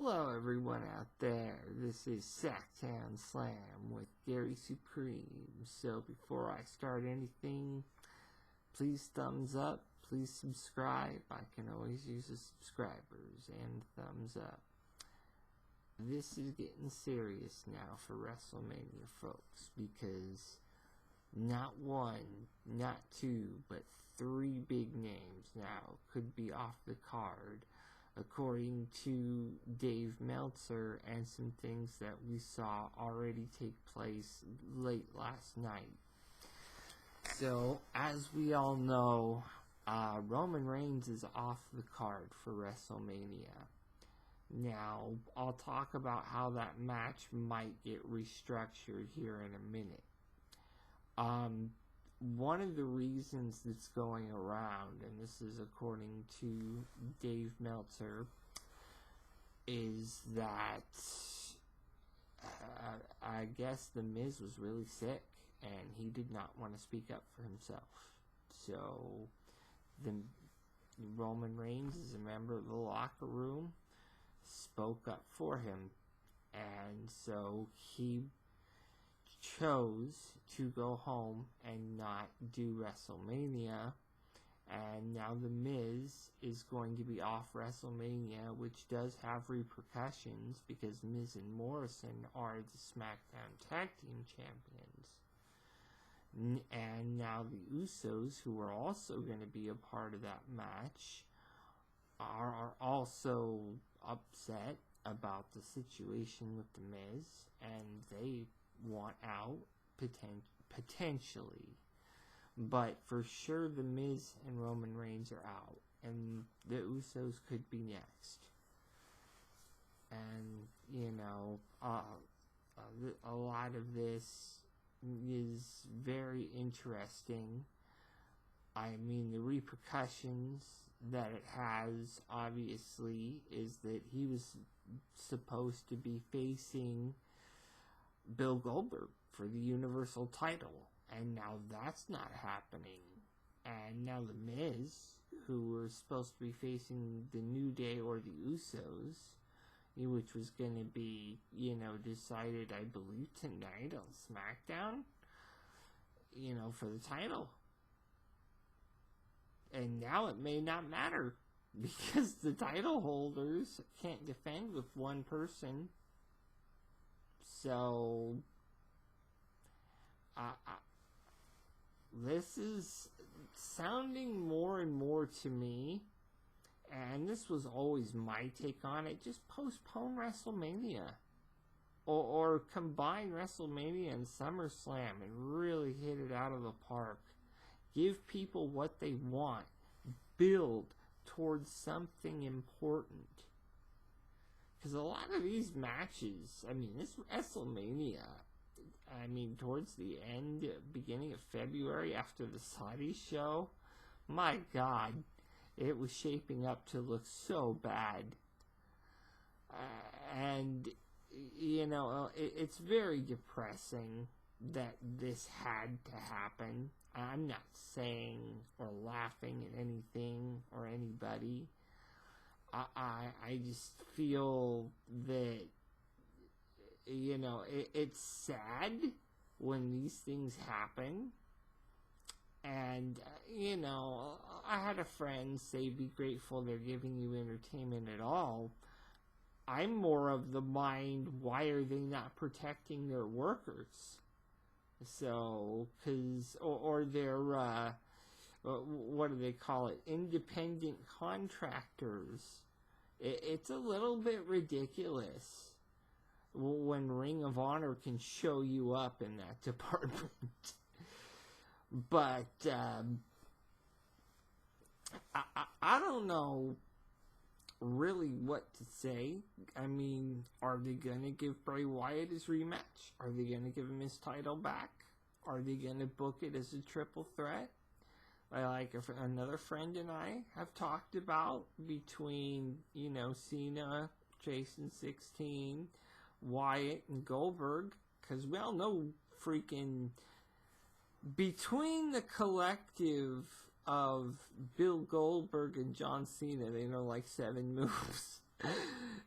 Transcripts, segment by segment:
Hello everyone out there, this is Sacktown Slam with Gary Supreme. So before I start anything, please thumbs up, please subscribe. I can always use the subscribers and thumbs up. This is getting serious now for Wrestlemania, folks, because not one, not two, but 3 big names now could be off the card, according to Dave Meltzer, and some things that we saw already take place late last night. So, as we all know, Roman Reigns is off the card for WrestleMania. Now, I'll talk about how that match might get restructured here in a minute. One of the reasons that's going around, and this is according to Dave Meltzer, is that I guess The Miz was really sick and he did not want to speak up for himself. So the Roman Reigns, as a member of the locker room, spoke up for him, and so he chose to go home and not do WrestleMania, and now The Miz is going to be off WrestleMania, which does have repercussions because Miz and Morrison are the SmackDown Tag Team Champions. And now the Usos, who are also going to be a part of that match, are also upset about the situation with The Miz, and they want out, potentially. But for sure, The Miz and Roman Reigns are out, and the Usos could be next. And, you know, a lot of this is very interesting. I mean, the repercussions that it has, obviously, is that he was supposed to be facing Bill Goldberg for the Universal title, and now that's not happening. And now The Miz, who were supposed to be facing the New Day or the Usos, which was going to be, decided, I believe, tonight on SmackDown, for the title. And now it may not matter, because the title holders can't defend with one person. So, this is sounding more and more to me, and this was always my take on it, just postpone WrestleMania. Or combine WrestleMania and SummerSlam and really hit it out of the park. Give people what they want. Build towards something important. Because a lot of these matches, this WrestleMania, towards the end, beginning of February, after the Saudi show, my God, it was shaping up to look so bad. And, it's very depressing that this had to happen. I'm not saying or laughing at anything or anybody. I just feel that, it's sad when these things happen. And, I had a friend say, be grateful they're giving you entertainment at all. I'm more of the mind, why are they not protecting their workers? So, or their, what do they call it? Independent contractors. It's a little bit ridiculous when Ring of Honor can show you up in that department. But, I don't know really what to say. Are they going to give Bray Wyatt his rematch? Are they going to give him his title back? Are they going to book it as a triple threat? Like another friend and I have talked about between, Cena, Jason 16, Wyatt, and Goldberg. Because we all know freaking between the collective of Bill Goldberg and John Cena, they know like 7 moves.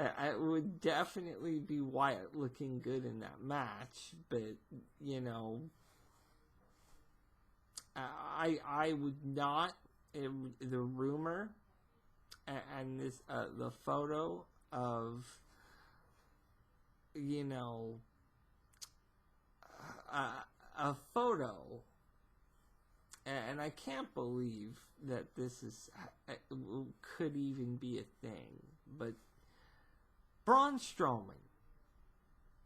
It would definitely be Wyatt looking good in that match, but, you know, I would not, the rumor and this, the photo of, you know, a photo, and I can't believe that this could even be a thing, but Braun Strowman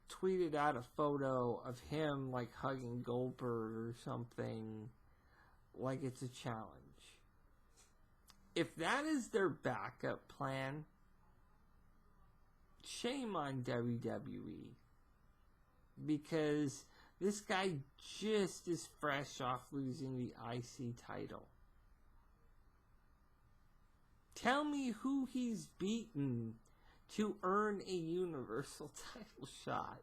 tweeted out a photo of him like hugging Goldberg or something, like it's a challenge. If that is their backup plan, shame on WWE, because this guy just is fresh off losing the IC title. Tell me who he's beaten to earn a Universal title shot.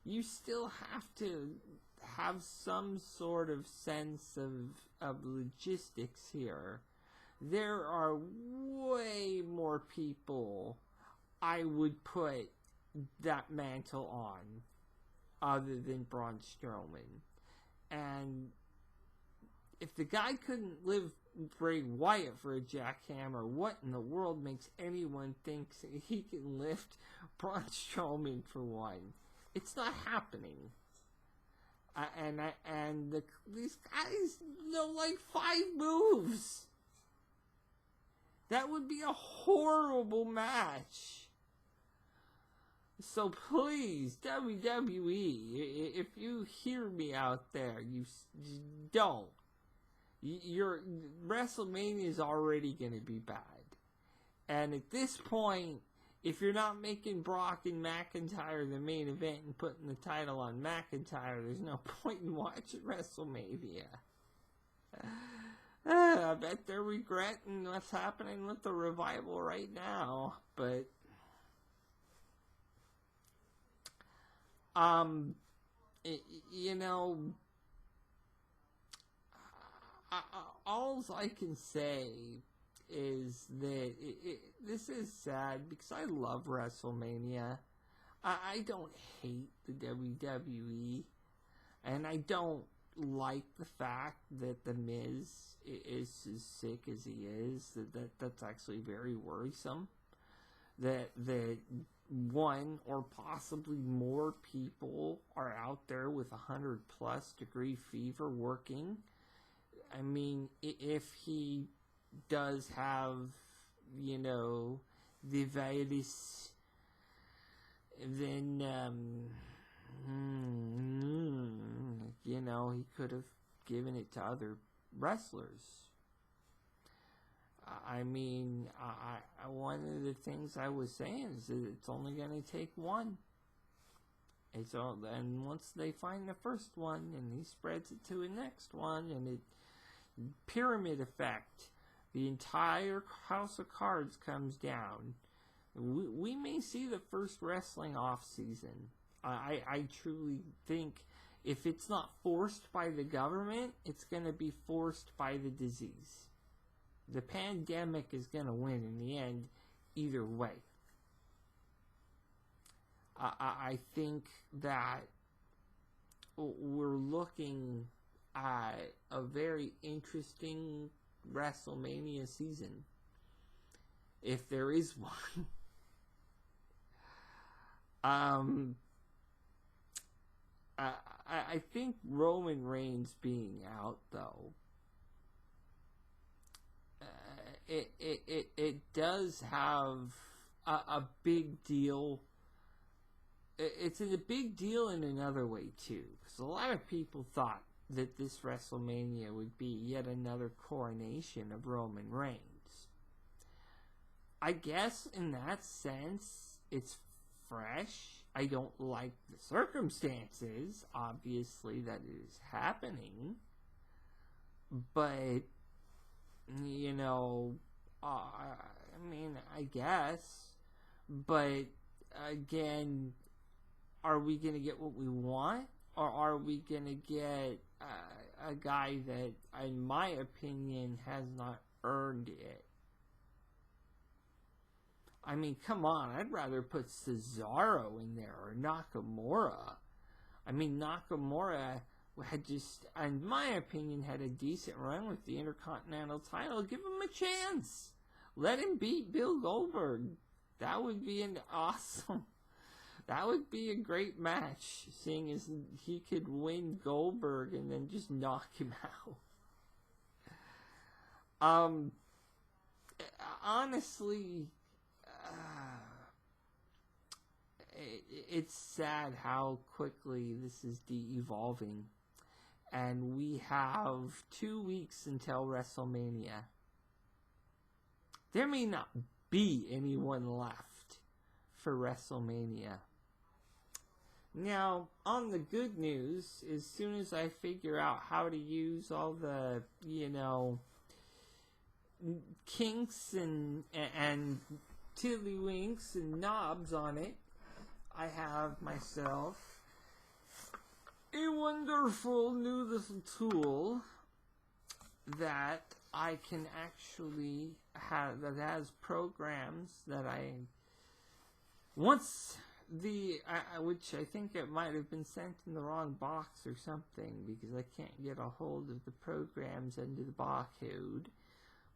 You still have to have some sort of sense of logistics here. There are way more people I would put that mantle on other than Braun Strowman. And if the guy couldn't live Bray Wyatt for a jackhammer, what in the world makes anyone think he can lift Braun Strowman for one? It's not happening. These guys know like 5 moves. That would be a horrible match. So please, WWE, if you hear me out there, you don't. Your WrestleMania is already going to be bad. And at this point, if you're not making Brock and McIntyre the main event and putting the title on McIntyre, there's no point in watching WrestleMania. I bet they're regretting what's happening with the revival right now. But, you know, all I can say is that this is sad because I love WrestleMania. I don't hate the WWE, and I don't like the fact that The Miz is as sick as he is. That's actually very worrisome. That one or possibly more people are out there with 100+ degree fever working. I mean, if he does have, you know, the virus, then, you know, he could have given it to other wrestlers. I mean, one of the things I was saying is that it's only going to take one. And once they find the first one, and he spreads it to the next one, and it pyramid effect, the entire house of cards comes down. We may see the first wrestling off season. I truly think if it's not forced by the government, it's going to be forced by the disease. The pandemic is going to win in the end, either way. I think that we're looking at a very interesting WrestleMania season, if there is one. I think Roman Reigns being out, though, it does have a big deal. It's a big deal in another way, too. Because a lot of people thought that this WrestleMania would be yet another coronation of Roman Reigns. I guess in that sense, it's fresh. I don't like the circumstances, obviously, that it is happening. But, you know, I mean, I guess. But, again, are we going to get what we want? Or are we going to get a guy that, in my opinion, has not earned it? I mean, come on. I'd rather put Cesaro in there or Nakamura. I mean, Nakamura had just, in my opinion, had a decent run with the Intercontinental title. Give him a chance. Let him beat Bill Goldberg. That would be an awesome... That would be a great match, seeing as he could win Goldberg and then just knock him out. Honestly, it's sad how quickly this is de-evolving. And we have 2 weeks until WrestleMania. There may not be anyone left for WrestleMania. Now, on the good news, as soon as I figure out how to use all the, kinks and tiddlywinks and knobs on it, I have myself a wonderful new little tool that I can actually have, that has programs that which I think it might have been sent in the wrong box or something, because I can't get a hold of the programs under the barcode.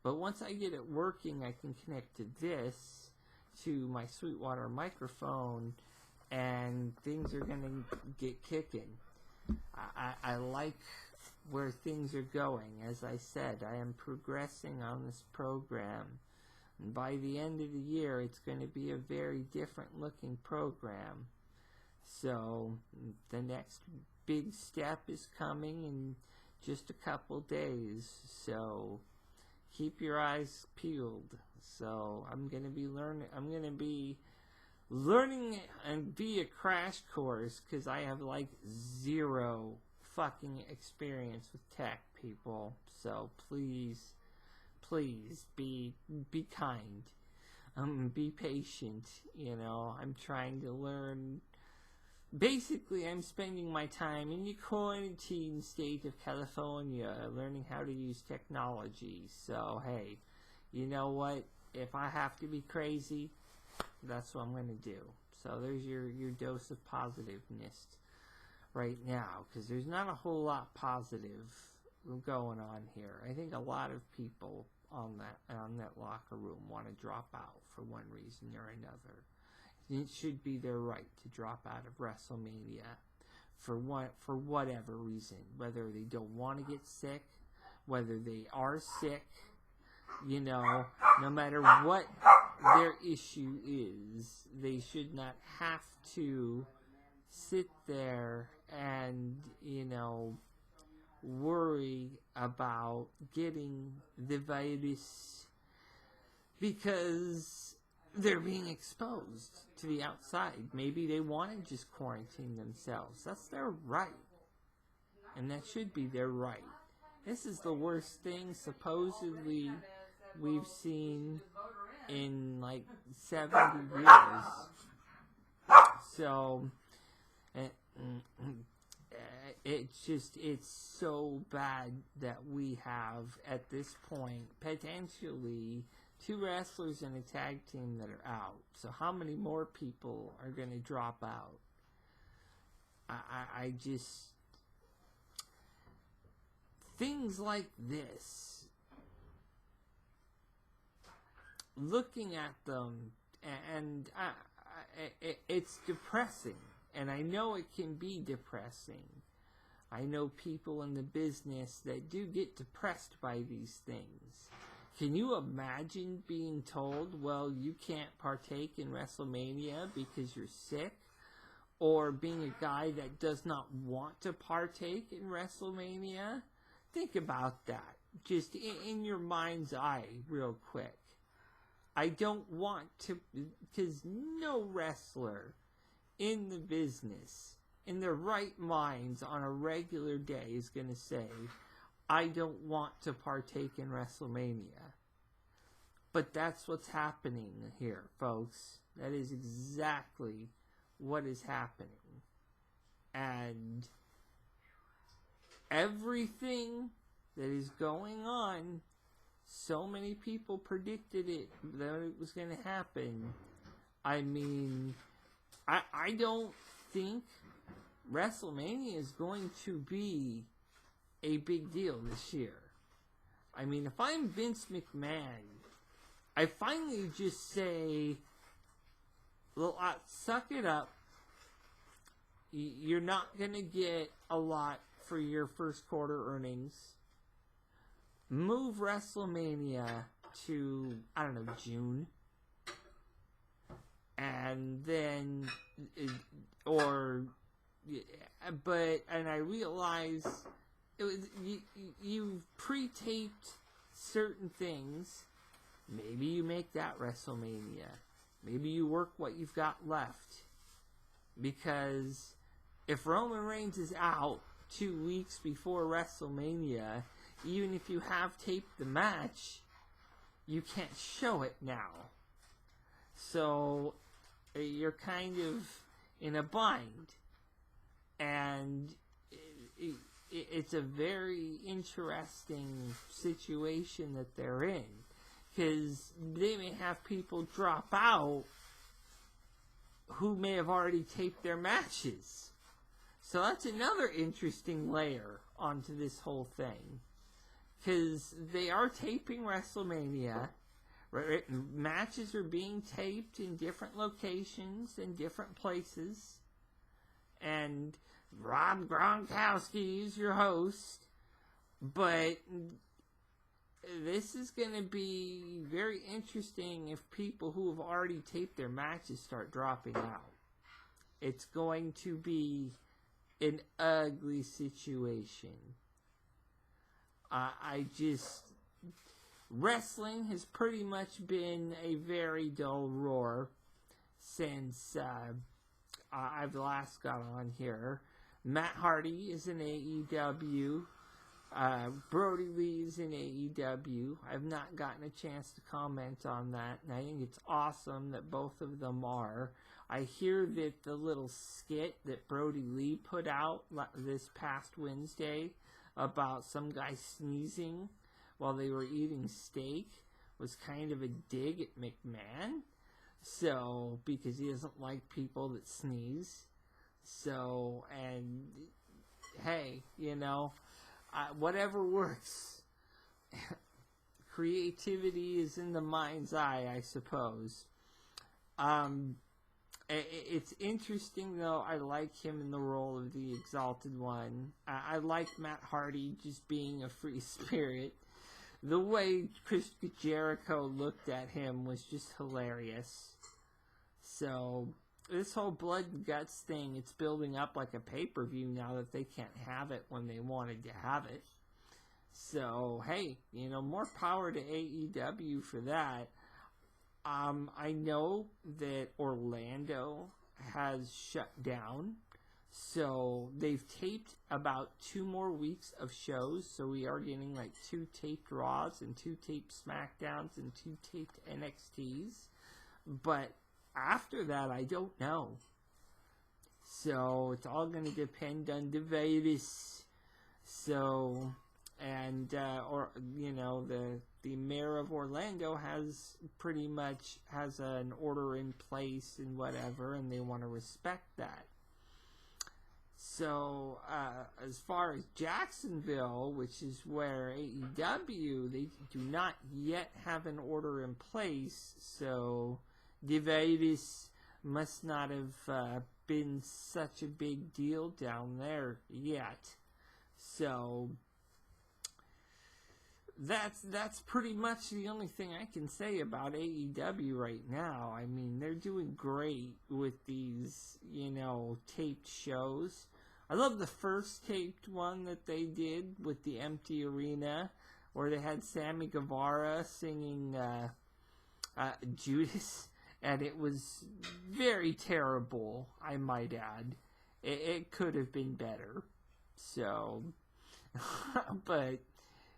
But once I get it working, I can connect to this, to my Sweetwater microphone, and things are going to get kicking. I like where things are going. As I said, I am progressing on this program. And by the end of the year, it's going to be a very different looking program. So, the next big step is coming in just a couple days. So, keep your eyes peeled. So, I'm going to be learning and be a crash course, because I have like zero fucking experience with tech, people. So, please be kind. Be patient. I'm trying to learn. Basically, I'm spending my time in the quarantine state of California learning how to use technology. So, hey, you know what? If I have to be crazy, that's what I'm going to do. So, there's your dose of positiveness right now, because there's not a whole lot positive going on here. I think a lot of people on that locker room want to drop out for one reason or another. It should be their right to drop out of WrestleMania for whatever reason, whether they don't want to get sick, whether they are sick, no matter what their issue is, they should not have to sit there and worry about getting the virus because they're being exposed to the outside. Maybe they want to just quarantine themselves. That's their right. And that should be their right. This is the worst thing supposedly we've seen in like 70 years. So it's so bad that we have, at this point, potentially 2 wrestlers in a tag team that are out. So how many more people are going to drop out? I just... Things like this, looking at them, and it's depressing. And I know it can be depressing. I know people in the business that do get depressed by these things. Can you imagine being told, well, you can't partake in WrestleMania because you're sick? Or being a guy that does not want to partake in WrestleMania? Think about that. Just in your mind's eye, real quick. I don't want to, because no wrestler in the business, in their right minds on a regular day, is going to say, I don't want to partake in WrestleMania. But that's what's happening here, folks. That is exactly what is happening. And everything that is going on So many people predicted it, that it was going to happen. I mean, I don't think Wrestlemania is going to be a big deal this year. I mean, if I'm Vince McMahon, I finally just say, suck it up. You're not going to get a lot for your first quarter earnings. Move Wrestlemania to, I don't know, June. And then, and I realize you pre-taped certain things. Maybe you make that WrestleMania. Maybe you work what you've got left. Because if Roman Reigns is out 2 weeks before WrestleMania, even if you have taped the match, you can't show it now. So you're kind of in a bind. And it's a very interesting situation that they're in. Because they may have people drop out who may have already taped their matches. So that's another interesting layer onto this whole thing. Because they are taping WrestleMania. Right? Matches are being taped in different locations and different places. And Rob Gronkowski is your host. But this is going to be very interesting if people who have already taped their matches start dropping out. It's going to be an ugly situation. Wrestling has pretty much been a very dull roar since I've last got on here. Matt Hardy is in AEW. Brody Lee is in AEW. I've not gotten a chance to comment on that, and I think it's awesome that both of them are. I hear that the little skit that Brody Lee put out this past Wednesday about some guy sneezing while they were eating steak was kind of a dig at McMahon. So, because he doesn't like people that sneeze. So, and hey, whatever works. Creativity is in the mind's eye, I suppose. It's interesting, though. I like him in the role of the Exalted One. I like Matt Hardy just being a free spirit. The way Chris Jericho looked at him was just hilarious. So, this whole blood and guts thing, it's building up like a pay-per-view now that they can't have it when they wanted to have it. So, hey, more power to AEW for that. I know that Orlando has shut down, so they've taped about 2 more weeks of shows, so we are getting like 2 taped Raws and 2 taped SmackDowns and 2 taped NXTs, but after that, I don't know. So, it's all going to depend on the virus. So, and, the mayor of Orlando has pretty much has an order in place and whatever, and they want to respect that. So, as far as Jacksonville, which is where AEW, they do not yet have an order in place, so the virus must not have been such a big deal down there yet. So that's pretty much the only thing I can say about AEW right now. I mean, they're doing great with these, taped shows. I love the first taped one that they did with the empty arena, where they had Sammy Guevara singing Judas, and it was very terrible, I might add. It could have been better. So, but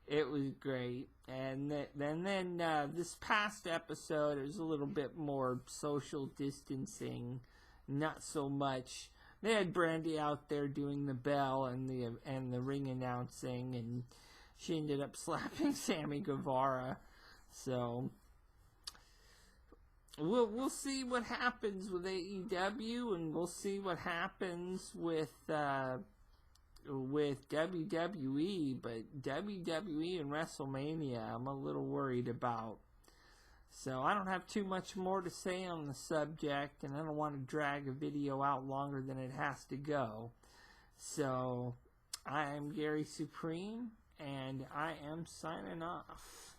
it was great. And then this past episode, it was a little bit more social distancing, not so much. They had Brandy out there doing the bell and the ring announcing, and she ended up slapping Sammy Guevara. So we'll see what happens with AEW, and we'll see what happens with WWE. But WWE and WrestleMania, I'm a little worried about. So I don't have too much more to say on the subject, and I don't want to drag a video out longer than it has to go. So I am Gary Supreme, and I am signing off.